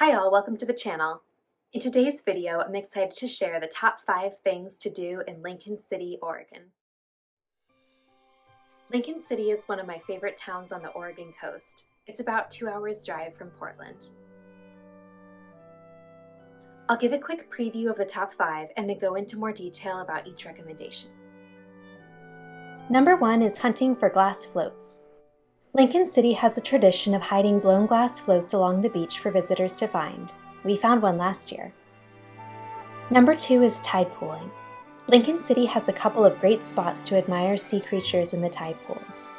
Hi all, welcome to the channel. In today's video, I'm excited to share the top 5 things to do in Lincoln City, Oregon. Lincoln City is one of my favorite towns on the Oregon coast. It's about 2 hours drive from Portland. I'll give a quick preview of the top 5 and then go into more detail about each recommendation. Number 1 is hunting for glass floats. Lincoln City has a tradition of hiding blown glass floats along the beach for visitors to find. We found one last year. Number 2 is tide pooling. Lincoln City has a couple of great spots to admire sea creatures in the tide pools.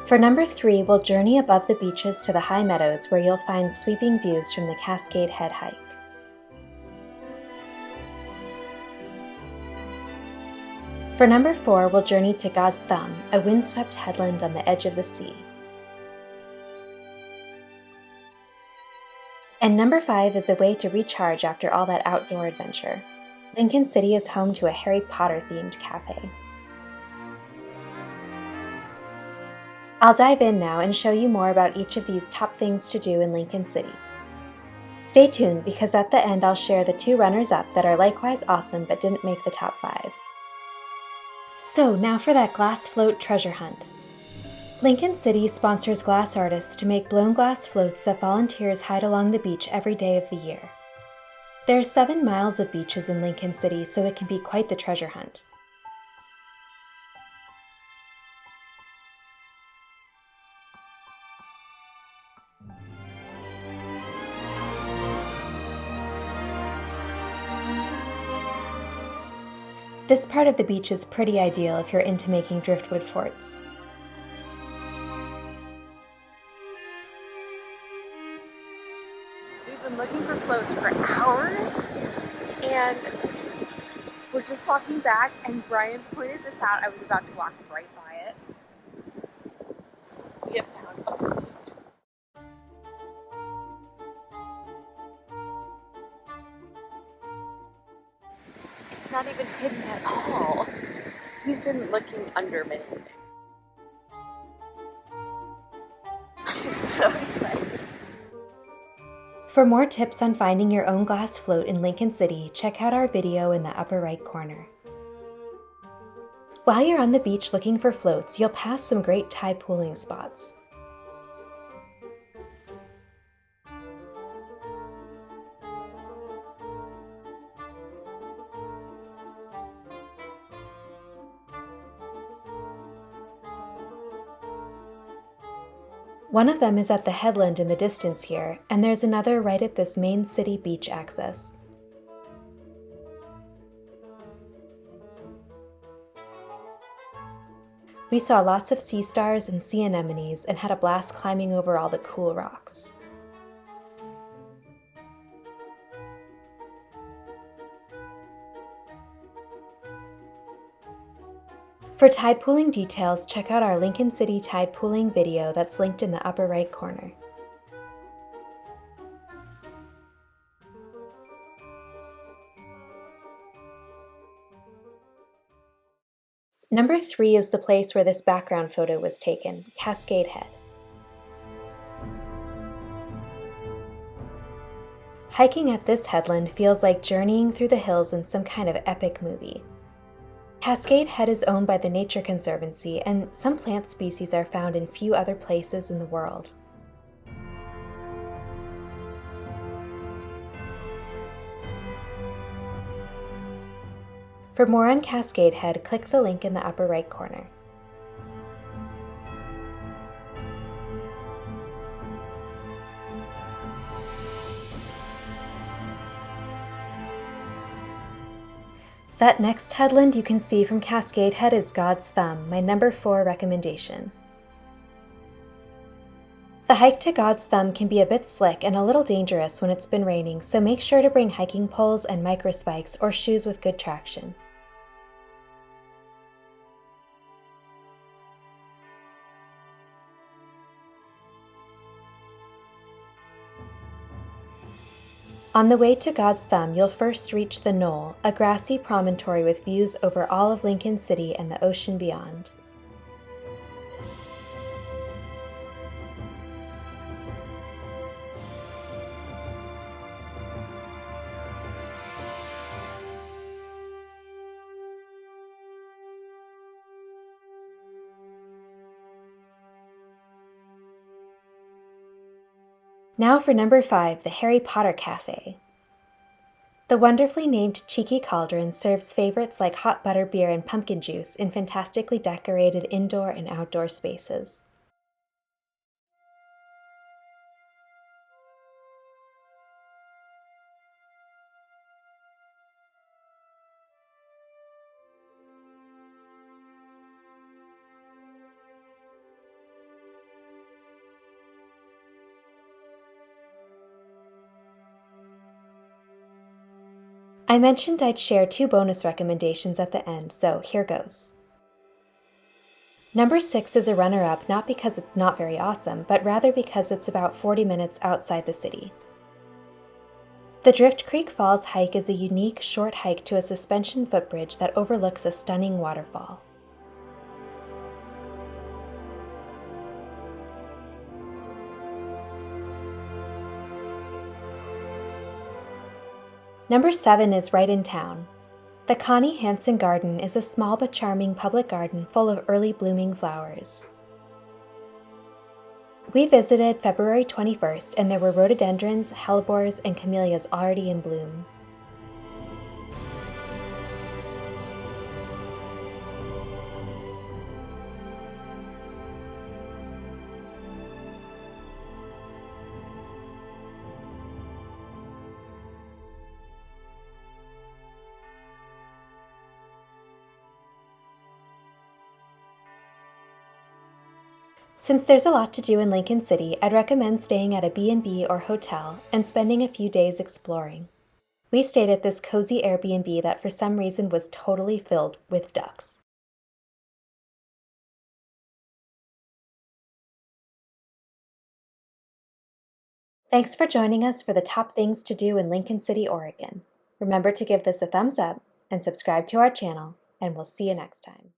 For number 3, we'll journey above the beaches to the high meadows where you'll find sweeping views from the Cascade Head hike. For number 4, we'll journey to God's Thumb, a windswept headland on the edge of the sea. And number 5 is a way to recharge after all that outdoor adventure. Lincoln City is home to a Harry Potter-themed cafe. I'll dive in now and show you more about each of these top things to do in Lincoln City. Stay tuned because at the end I'll share the 2 runners-up that are likewise awesome but didn't make the top 5. So now for that glass float treasure hunt. Lincoln City sponsors glass artists to make blown glass floats that volunteers hide along the beach every day of the year. There are 7 miles of beaches in Lincoln City, so it can be quite the treasure hunt. This part of the beach is pretty ideal if you're into making driftwood forts. We've been looking for floats for hours, and we're just walking back, and Brian pointed this out. I was about to walk right by it. We have found a float. It's not even hidden at all. We've been looking under many things. I'm so excited. For more tips on finding your own glass float in Lincoln City, check out our video in the upper right corner. While you're on the beach looking for floats, you'll pass some great tide pooling spots. One of them is at the headland in the distance here, and there's another right at this main city beach access. We saw lots of sea stars and sea anemones and had a blast climbing over all the cool rocks. For tide pooling details, check out our Lincoln City tide pooling video that's linked in the upper right corner. Number 3 is the place where this background photo was taken, Cascade Head. Hiking at this headland feels like journeying through the hills in some kind of epic movie. Cascade Head is owned by the Nature Conservancy, and some plant species are found in few other places in the world. For more on Cascade Head, click the link in the upper right corner. That next headland you can see from Cascade Head is God's Thumb, my number 4 recommendation. The hike to God's Thumb can be a bit slick and a little dangerous when it's been raining, so make sure to bring hiking poles and microspikes or shoes with good traction. On the way to God's Thumb, you'll first reach the Knoll, a grassy promontory with views over all of Lincoln City and the ocean beyond. Now for number 5, the Harry Potter Cafe. The wonderfully named Cheeky Cauldron serves favorites like hot butter beer and pumpkin juice in fantastically decorated indoor and outdoor spaces. I mentioned I'd share 2 bonus recommendations at the end, so here goes. Number 6 is a runner-up not because it's not very awesome, but rather because it's about 40 minutes outside the city. The Drift Creek Falls hike is a unique, short hike to a suspension footbridge that overlooks a stunning waterfall. Number 7 is right in town. The Connie Hansen Garden is a small but charming public garden full of early blooming flowers. We visited February 21st and there were rhododendrons, hellebores, and camellias already in bloom. Since there's a lot to do in Lincoln City, I'd recommend staying at a B&B or hotel and spending a few days exploring. We stayed at this cozy Airbnb that for some reason was totally filled with ducks. Thanks for joining us for the top things to do in Lincoln City, Oregon. Remember to give this a thumbs up and subscribe to our channel, and we'll see you next time.